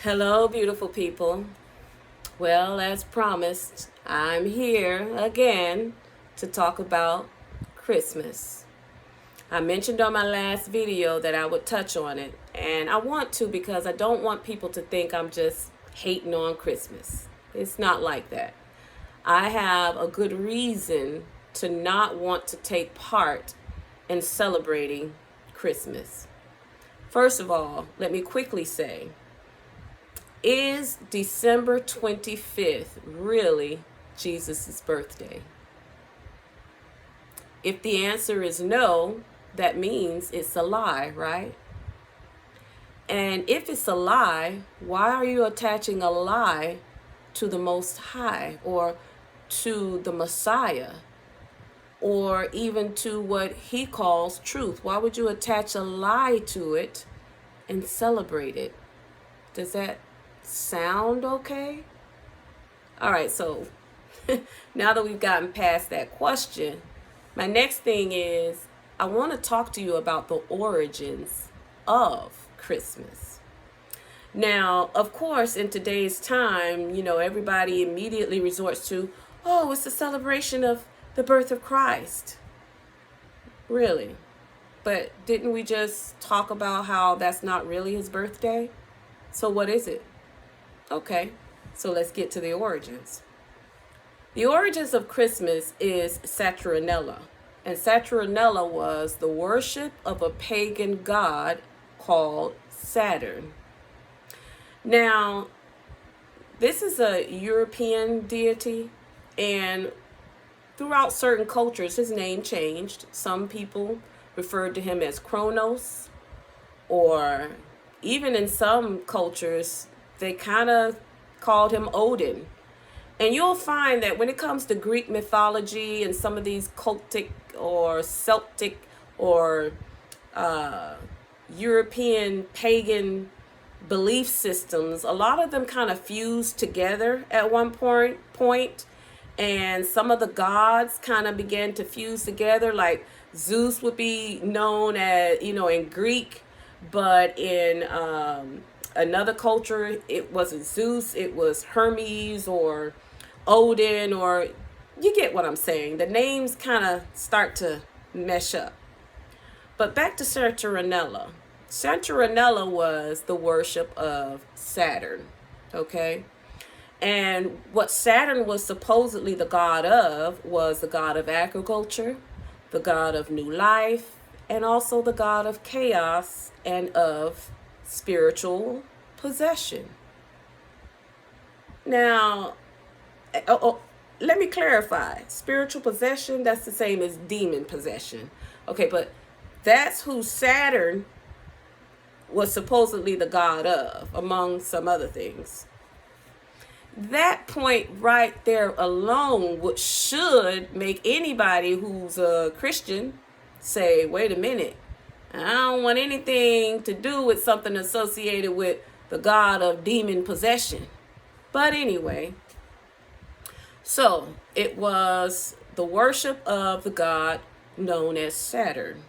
Hello, beautiful people. Well, as promised, I'm here again to talk about Christmas. I mentioned on my last video that I would touch on it, and I want to because I don't want people to think I'm just hating on Christmas. It's not like that. I have a good reason to not want to take part in celebrating Christmas. First of all, let me quickly say, is December 25th really Jesus' birthday? If the answer is no, that means it's a lie, right? And if it's a lie, why are you attaching a lie to the Most High or to the Messiah or even to what he calls truth? Why would you attach a lie to it and celebrate it? Does that sound okay? All right, so now that we've gotten past that question, my next thing is I want to talk to you about the origins of Christmas. Now, of course, in today's time, everybody immediately resorts to, oh, it's a celebration of the birth of Christ. Really? But didn't we just talk about how that's not really his birthday? So what is it? Okay, so let's get to the origins. The origins of Christmas is Saturnella, and Saturnella was the worship of a pagan god called Saturn. Now, this is a European deity, and throughout certain cultures, his name changed. Some people referred to him as Kronos, or even in some cultures, they kind of called him Odin. And you'll find that when it comes to Greek mythology and some of these cultic or Celtic or European pagan belief systems, a lot of them kind of fused together at one point, and some of the gods kind of began to fuse together. Like Zeus would be known as, in Greek, but in another culture, it wasn't Zeus, it was Hermes or Odin, or you get what I'm saying. The names kind of start to mesh up. But back to Saturnella. Saturnella was the worship of Saturn, okay? And what Saturn was supposedly the god of was the god of agriculture, the god of new life, and also the god of chaos and of spiritual possession. Now, let me clarify. Spiritual possession, that's the same as demon possession. Okay, but that's who Saturn was supposedly the god of, among some other things. That point right there alone should make anybody who's a Christian say, wait a minute, I don't want anything to do with something associated with the god of demon possession. But anyway, so it was the worship of the god known as Saturn.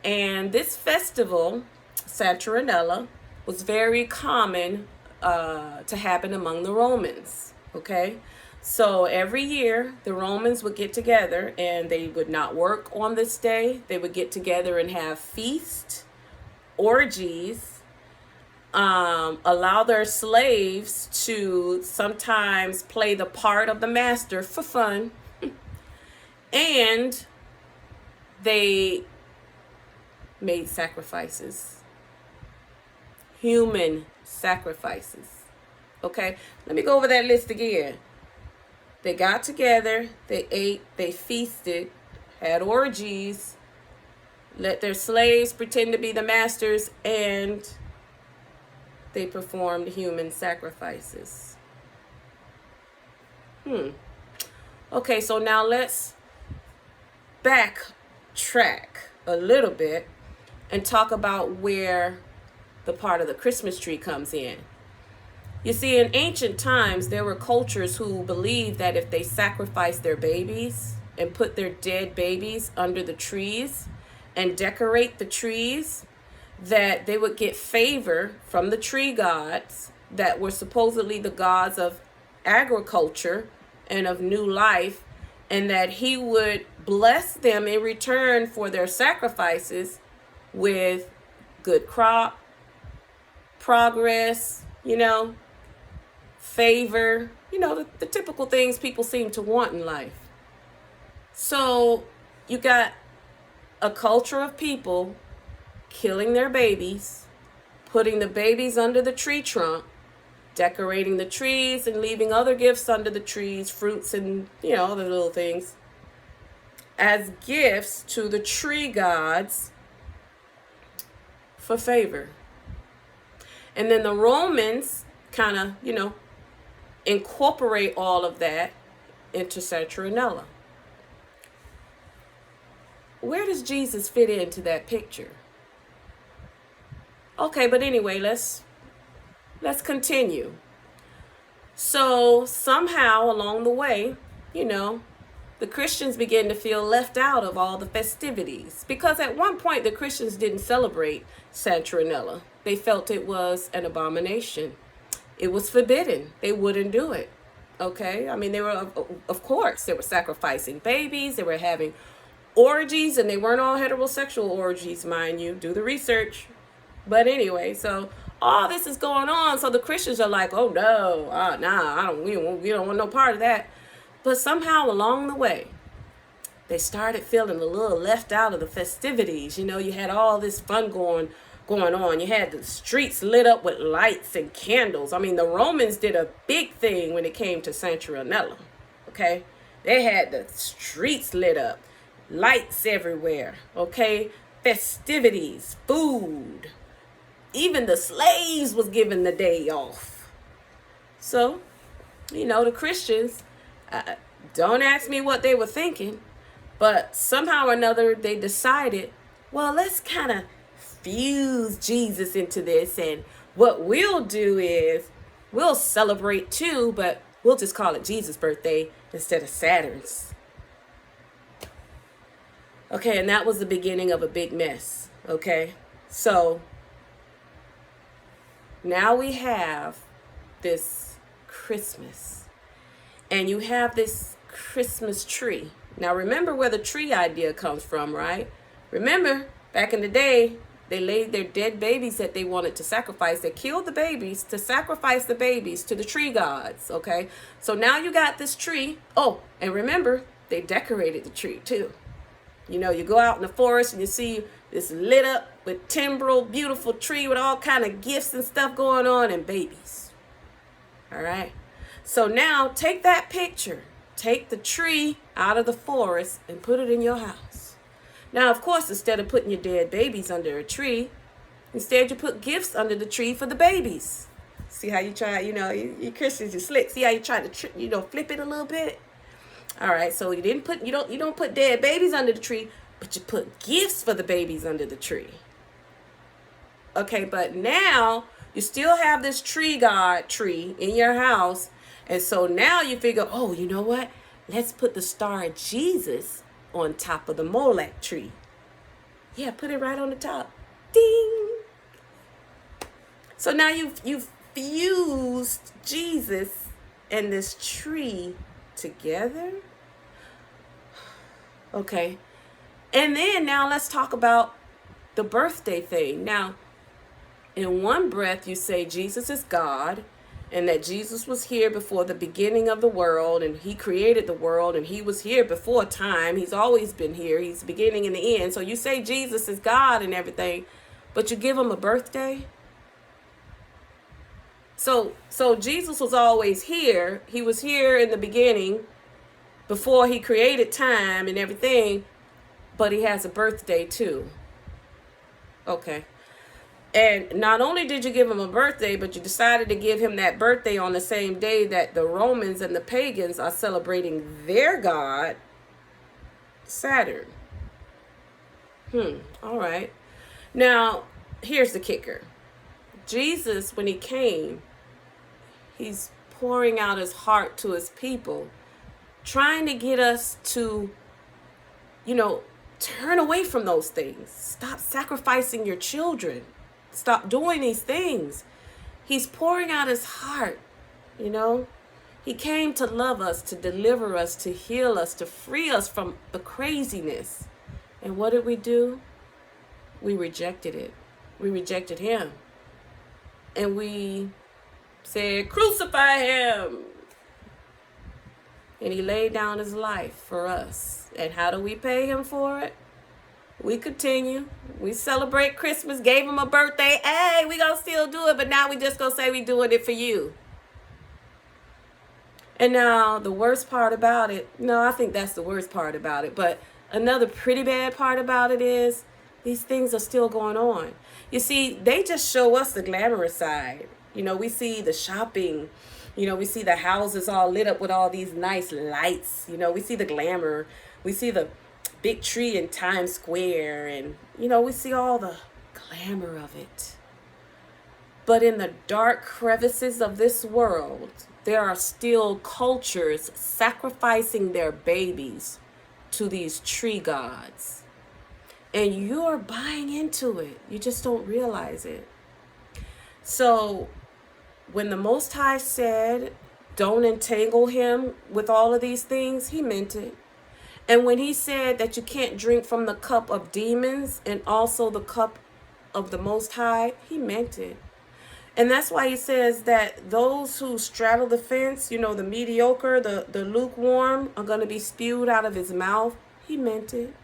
And this festival, Saturnella, was very common to happen among the Romans, okay? So every year, the Romans would get together and they would not work on this day. They would get together and have feasts, orgies, allow their slaves to sometimes play the part of the master for fun, and they made sacrifices, human sacrifices. Okay, let me go over that list again. They got together, they ate, they feasted, had orgies, let their slaves pretend to be the masters, and they performed human sacrifices. Okay, so now let's backtrack a little bit and talk about where the part of the Christmas tree comes in. You see, in ancient times, there were cultures who believed that if they sacrificed their babies and put their dead babies under the trees and decorate the trees, that they would get favor from the tree gods that were supposedly the gods of agriculture and of new life, and that he would bless them in return for their sacrifices with good crop, progress, favor, the typical things people seem to want in life. So you got a culture of people killing their babies, putting the babies under the tree trunk, decorating the trees and leaving other gifts under the trees, fruits and, other little things, as gifts to the tree gods for favor. And then the Romans kind of, incorporate all of that into Saturnella. Where does Jesus fit into that picture? Okay, but anyway, let's continue. So somehow along the way, the Christians began to feel left out of all the festivities, because at one point the Christians didn't celebrate Saturnella. They felt it was an abomination. It was forbidden. They wouldn't do it. Okay? I mean, they were, of course, they were sacrificing babies. They were having orgies, and they weren't all heterosexual orgies, mind you. Do the research. But anyway, so all this is going on. So the Christians are like, oh no, we don't want no part of that. But somehow along the way, they started feeling a little left out of the festivities. You had all this fun going on. You had the streets lit up with lights and candles. I mean, the Romans did a big thing when it came to Saturnella. Okay? They had the streets lit up, lights everywhere. Okay? Festivities, food. Even the slaves was given the day off. So, the Christians, don't ask me what they were thinking, but somehow or another they decided, well, let's kind of fuse Jesus into this, and what we'll do is we'll celebrate too, but we'll just call it Jesus' birthday instead of Saturn's. Okay, and that was the beginning of a big mess. Okay, so now we have this Christmas, and you have this Christmas tree. Now remember where the tree idea comes from, right? Remember, back in the day, they laid their dead babies that they wanted to sacrifice. They killed the babies to sacrifice the babies to the tree gods, okay? So now you got this tree. Oh, and remember, they decorated the tree too. You go out in the forest and you see this lit up with timbrel, beautiful tree with all kind of gifts and stuff going on, and babies. All right? So now take that picture. Take the tree out of the forest and put it in your house. Now, of course, instead of putting your dead babies under a tree, instead you put gifts under the tree for the babies. See how you try, you Christians, you slick. See how you try to, flip it a little bit? All right, so you don't put dead babies under the tree, but you put gifts for the babies under the tree. Okay, but now you still have this tree god tree in your house, and so now you figure, oh, you know what? Let's put the star of Jesus on top of the Molech tree. Yeah, put it right on the top. Ding! So now you've fused Jesus and this tree together. Okay. And then now let's talk about the birthday thing. Now, in one breath you say Jesus is God, and that Jesus was here before the beginning of the world, and he created the world, and he was here before time. He's always been here. He's the beginning and the end. So you say Jesus is God and everything, but you give him a birthday. So Jesus was always here. He was here in the beginning before he created time and everything, but he has a birthday too. Okay. And not only did you give him a birthday, but you decided to give him that birthday on the same day that the Romans and the pagans are celebrating their god, Saturn. All right. Now, here's the kicker. Jesus, when he came, he's pouring out his heart to his people, trying to get us to, turn away from those things. Stop sacrificing your children. Stop doing these things. He's pouring out his heart, you know. He came to love us, to deliver us, to heal us, to free us from the craziness. And what did we do? We rejected it. We rejected him. And we said, crucify him. And he laid down his life for us. And how do we pay him for it? We continue. We celebrate Christmas, gave him a birthday. Hey, we gonna still do it, but now we just gonna say we doing it for you. And now the worst part about it, no, I think that's the worst part about it, but another pretty bad part about it is these things are still going on. You see, they just show us the glamorous side. You know, we see the shopping. You know, we see the houses all lit up with all these nice lights. You know, we see the glamour. We see the big tree in Times Square. And, you know, we see all the glamour of it. But in the dark crevices of this world, there are still cultures sacrificing their babies to these tree gods. And you're buying into it. You just don't realize it. So when the Most High said, don't entangle him with all of these things, he meant it. And when he said that you can't drink from the cup of demons and also the cup of the Most High, he meant it. And that's why he says that those who straddle the fence, you know, the mediocre, the lukewarm, are going to be spewed out of his mouth. He meant it.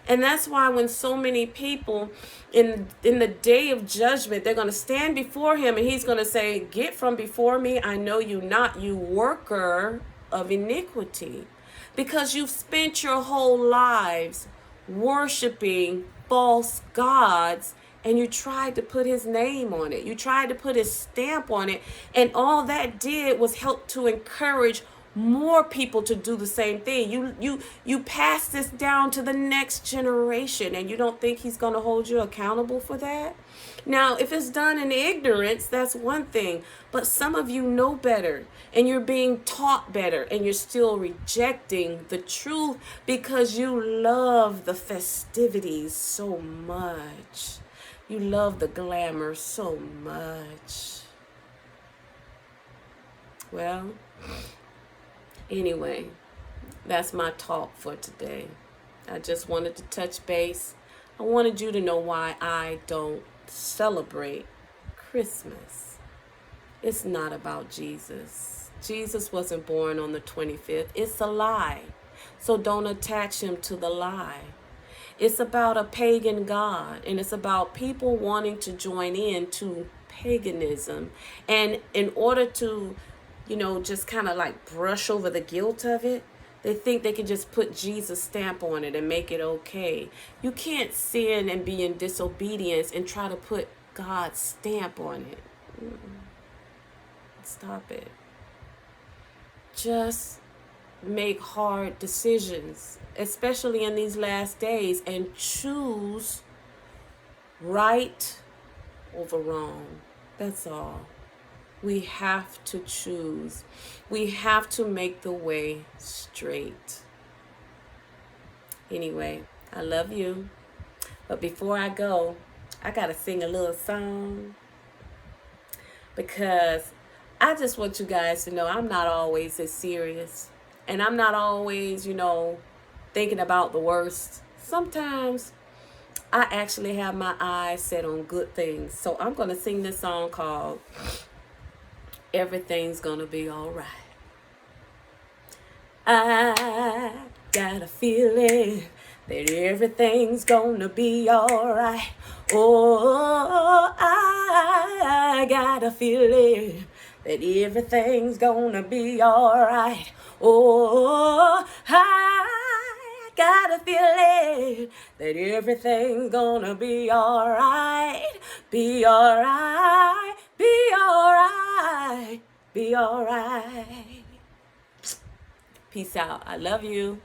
And that's why when so many people in the day of judgment, they're going to stand before him and he's going to say, get from before me. I know you not, you worker of iniquity, because you've spent your whole lives worshiping false gods. And you tried to put his name on it. You tried to put his stamp on it. And all that did was help to encourage more people to do the same thing. You pass this down to the next generation. And you don't think he's going to hold you accountable for that? Now, if it's done in ignorance, that's one thing. But some of you know better. And you're being taught better. And you're still rejecting the truth because you love the festivities so much. You love the glamour so much. Well, anyway, that's my talk for today. I just wanted to touch base. I wanted you to know why I don't celebrate Christmas. It's not about Jesus. Jesus wasn't born on the 25th. It's a lie. So don't attach him to the lie. It's about a pagan god, and it's about people wanting to join in to paganism. And in order to, you know, just kind of like brush over the guilt of it, they think they can just put Jesus' stamp on it and make it okay. You can't sin and be in disobedience and try to put God's stamp on it. Stop it. Just make hard decisions, especially in these last days, and choose right over wrong. That's all. We have to choose. We have to make the way straight. Anyway, I love you. But before I go, I got to sing a little song, because I just want you guys to know I'm not always as serious. And I'm not always, you know, thinking about the worst. Sometimes I actually have my eyes set on good things. So I'm going to sing this song called Everything's Gonna Be Alright. I got a feeling that everything's gonna be alright. Oh, I got a feeling that everything's gonna be alright. Oh, I got a feeling that everything's gonna be alright. Be alright, be alright, be alright. Peace out. I love you.